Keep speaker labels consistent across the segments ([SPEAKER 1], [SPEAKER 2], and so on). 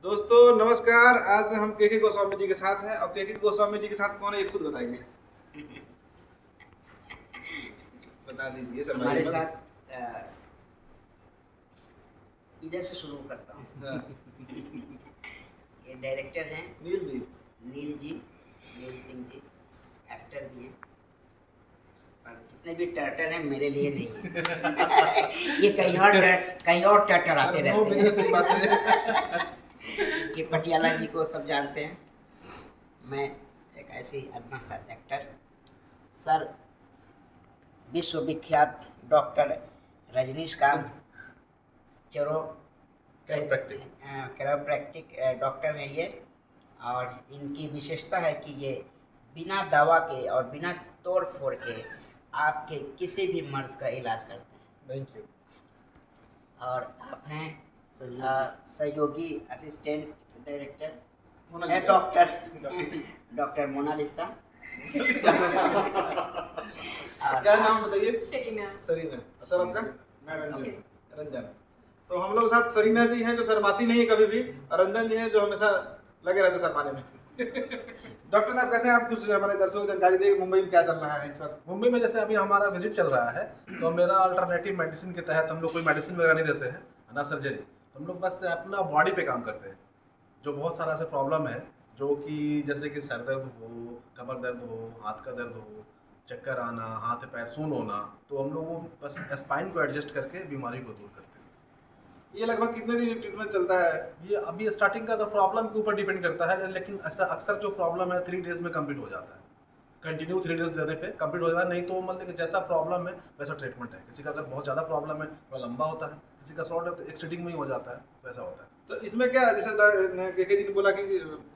[SPEAKER 1] दोस्तों नमस्कार। आज हम के गोस्वामी जी के साथ हैं और के गोस्वामी जी के साथ कौन है ये खुद बताएंगे। बता दीजिए सर।
[SPEAKER 2] हमारे साथ इधर से शुरू करता हूँ।
[SPEAKER 1] हाँ,
[SPEAKER 2] ये डायरेक्टर हैं
[SPEAKER 1] नील जी।
[SPEAKER 2] नील सिंह जी, एक्टर भी हैं। और जितने भी टर्टर हैं मेरे लिए नहीं है। ये कहीं और टर्टर आते
[SPEAKER 1] सर, वो
[SPEAKER 2] रहते
[SPEAKER 1] बिल्कुल सही बात है।
[SPEAKER 2] हैं। कि पटियाला जी को सब जानते हैं। मैं एक ऐसे ही अदना सा एक्टर। सर, विश्वविख्यात डॉक्टर रजनीशकांत कैरोप्रैक्टिक डॉक्टर हैं ये। और इनकी विशेषता है कि ये बिना दवा के और बिना तोड़ फोड़ के आपके किसी भी मर्ज का इलाज करते हैं।
[SPEAKER 1] Thank you.
[SPEAKER 2] और आप हैं सहयोगी असिस्टेंट डायरेक्टर डॉक्टर मोनालिसा।
[SPEAKER 1] क्या नाम बताइए।
[SPEAKER 3] शरीना।
[SPEAKER 1] सरीना। सर आपका? रंजन। तो हम लोग साथ सरीना जी हैं जो शर्माती नहीं है कभी भी, और रंजन जी हैं जो हमेशा लगे रहते शर्माने में। डॉक्टर साहब कैसे हैं आप? कुछ हमारे दर्शकों को जानकारी दें मुंबई में क्या चल रहा है इस वक्त।
[SPEAKER 4] मुंबई में जैसे अभी हमारा विजिट चल रहा है, तो मेरा अल्टरनेटिव मेडिसिन के तहत हम लोग कोई मेडिसिन वगैरह नहीं देते हैं, ना सर्जरी। हम लोग बस अपना बॉडी पे काम करते हैं। जो बहुत सारा ऐसे प्रॉब्लम है जो कि जैसे कि सर दर्द हो, कमर दर्द हो, हाथ का दर्द हो, चक्कर आना, हाथ पैर सून होना, तो हम लोग वो बस स्पाइन को एडजस्ट करके बीमारी को दूर करते हैं।
[SPEAKER 1] ये लगभग कितने दिन ट्रीटमेंट चलता है?
[SPEAKER 4] ये अभी स्टार्टिंग का तो प्रॉब्लम के ऊपर डिपेंड करता है, लेकिन ऐसा अक्सर जो प्रॉब्लम है 3 डेज में कंप्लीट हो जाता है। कंटिन्यू 3 डेज देने पे कंप्लीट हो जाता है। नहीं तो मतलब कि जैसा प्रॉब्लम है वैसा ट्रीटमेंट है। किसी का अगर बहुत ज़्यादा प्रॉब्लम है थोड़ा लंबा होता है, किसी का शॉर्ट है तो एक सीटिंग में ही हो जाता है, वैसा होता है।
[SPEAKER 1] तो इसमें क्या, जैसे के जी ने बोला कि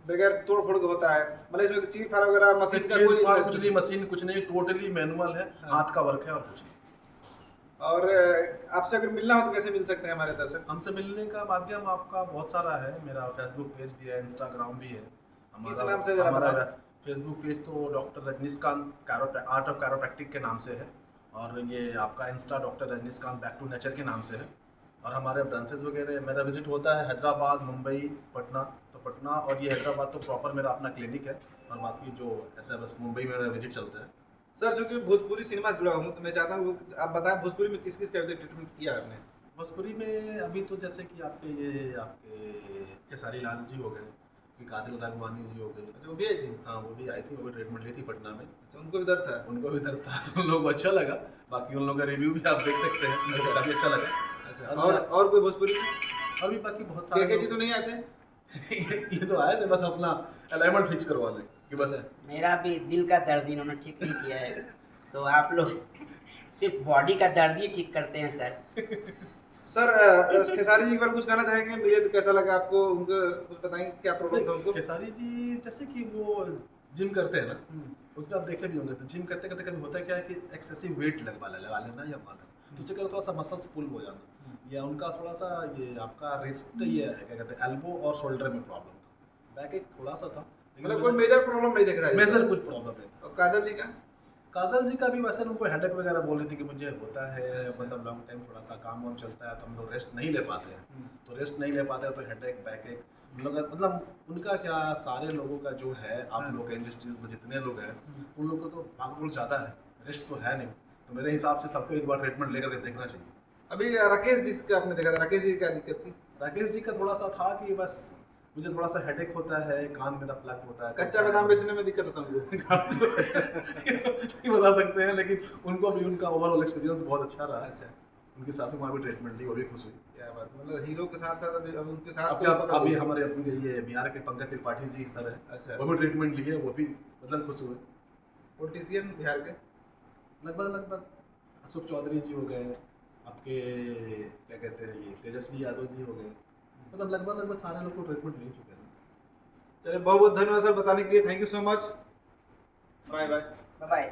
[SPEAKER 1] बगैर तोड़ फोड़ के होता है, मतलब इसमें चीर फाड़ वगैरह मशीन का कोई
[SPEAKER 4] कुछ नहीं, मशीन कुछ नहीं, टोटली मैनुअल है, हाथ का वर्क है और कुछ नहीं।
[SPEAKER 1] और आपसे अगर मिलना हो तो कैसे मिल सकते हैं हमारे दर्शक?
[SPEAKER 4] हमसे मिलने का माध्यम आपका बहुत सारा है। मेरा फेसबुक पेज भी है, इंस्टाग्राम भी है।
[SPEAKER 1] किस नाम से जरा
[SPEAKER 4] हमारा
[SPEAKER 1] बताएं?
[SPEAKER 4] फेसबुक पेज तो doctor Rajneeshkant art of chiropractic के नाम से है, और ये आपका insta doctor Rajneeshkant back to nature के नाम से है। और हमारे ब्रांचेस वगैरह मेरा विजिट होता है हैदराबाद, मुंबई, पटना। तो पटना और ये हैदराबाद तो प्रॉपर मेरा अपना क्लिनिक है, और बाकी जो ऐसा बस मुंबई में मेरा विजिट चलता है।
[SPEAKER 1] सर, चूंकि भोजपुरी सिनेमा से जुड़ा हूँ तो मैं चाहता हूँ आप बताएं भोजपुरी में किस किस का ट्रीटमेंट किया है आपने?
[SPEAKER 4] भोजपुरी में अभी तो जैसे कि आपके खेसारी लाल जी हो गए, कि काजल राघवानी जी हो गए।
[SPEAKER 1] अच्छा, वो भी आई थी?
[SPEAKER 4] हाँ, वो भी आई थी, वो भी ट्रीटमेंट ली थी पटना में।
[SPEAKER 1] अच्छा, उनको भी दर्द था?
[SPEAKER 4] उनको भी दर्द था तो उन लोगों को अच्छा लगा। बाकी उन लोगों का रिव्यू भी आप देख सकते हैं, उनको काफी अच्छा लगा।
[SPEAKER 1] अच्छा, और कोई भोजपुरी में?
[SPEAKER 4] और भी बाकी बहुत
[SPEAKER 1] के
[SPEAKER 4] सारे
[SPEAKER 1] जी तो नहीं आते?
[SPEAKER 4] ये तो आए थे बस अपना अलाइनमेंट फिक्स करवाने कि बस।
[SPEAKER 2] मेरा भी दिल का दर्द इन्होंने ठीक नहीं किया है। तो आप लोग सिर्फ बॉडी का दर्द ही ठीक करते हैं सर।
[SPEAKER 1] सर, खेसारी जी एक बार कुछ कहना चाहेंगे? मिले तो कैसा लगा आपको? उनको कुछ बताएंगे क्या प्रॉब्लम था उनको?
[SPEAKER 4] खेसारी जी जैसे कि वो जिम करते हैं ना, उसमें आप देखे भी होंगे, तो जिम करते करते कभी होता है क्या है कि एक्सेसिव वेट लगा लेना या मारना, तो उससे क्या थोड़ा सा मसल्स पुल हो जाना, या उनका थोड़ा सा ये आपका रिस्ट, ये है क्या कहते हैं, एल्बो और शोल्डर में प्रॉब्लम था। बैक एक थोड़ा सा था,
[SPEAKER 1] मतलब कोई मेजर प्रॉब्लम नहीं देखा?
[SPEAKER 4] मेजर कुछ प्रॉब्लम नहीं था।
[SPEAKER 1] और काजल जी का?
[SPEAKER 4] काजल जी का भी वैसे उनको हेडेक वगैरह बोल रही थी कि मुझे होता है, मतलब लॉन्ग टाइम थोड़ा सा काम वाम चलता है तो हम लोग रेस्ट नहीं ले पाते हैं, तो रेस्ट नहीं ले पाते हैं तो हेडेक बैक एक हम लोग मतलब उनका क्या, सारे लोगों का जो है, आप लोग इंडस्ट्रीज में जितने लोग हैं उन लोगों को तो भागदौड़ ज़्यादा है, रेस्ट तो है नहीं। तो मेरे हिसाब से सबको एक बार ट्रीटमेंट लेकर के देखना चाहिए।
[SPEAKER 1] अभी राकेश जी का आपने देखा था, राकेश जी की क्या दिक्कत थी?
[SPEAKER 4] राकेश जी का थोड़ा सा था कि बस मुझे थोड़ा सा हेडेक होता है, कान मेरा प्लग होता है,
[SPEAKER 1] कच्चा बादाम बेचने में दिक्कत होता है उनको।
[SPEAKER 4] ये बता सकते हैं, लेकिन उनको भी उनका ओवरऑल एक्सपीरियंस बहुत अच्छा रहा।
[SPEAKER 1] अच्छा,
[SPEAKER 4] उनकी सासू माँ भी ट्रीटमेंट ली, वो भी खुश हुई।
[SPEAKER 1] क्या बात, मतलब हीरो के साथ साथ अभी उनके साथ
[SPEAKER 4] अभी हमारे अपने ये बिहार के पंकज त्रिपाठी जी सर है,
[SPEAKER 1] अच्छा,
[SPEAKER 4] वो भी ट्रीटमेंट लिए, वो भी मतलब खुश हुए।
[SPEAKER 1] पॉलिटिशियन बिहार के
[SPEAKER 4] लगभग अशोक चौधरी जी हो गए, आपके क्या कहते हैं ये तेजस्वी यादव जी हो गए, मतलब लगभग सारे लोग तो ट्रीटमेंट ले चुके हैं।
[SPEAKER 1] चलिए, बहुत बहुत धन्यवाद सर बताने के लिए। Thank you so much. Bye bye.
[SPEAKER 2] Bye.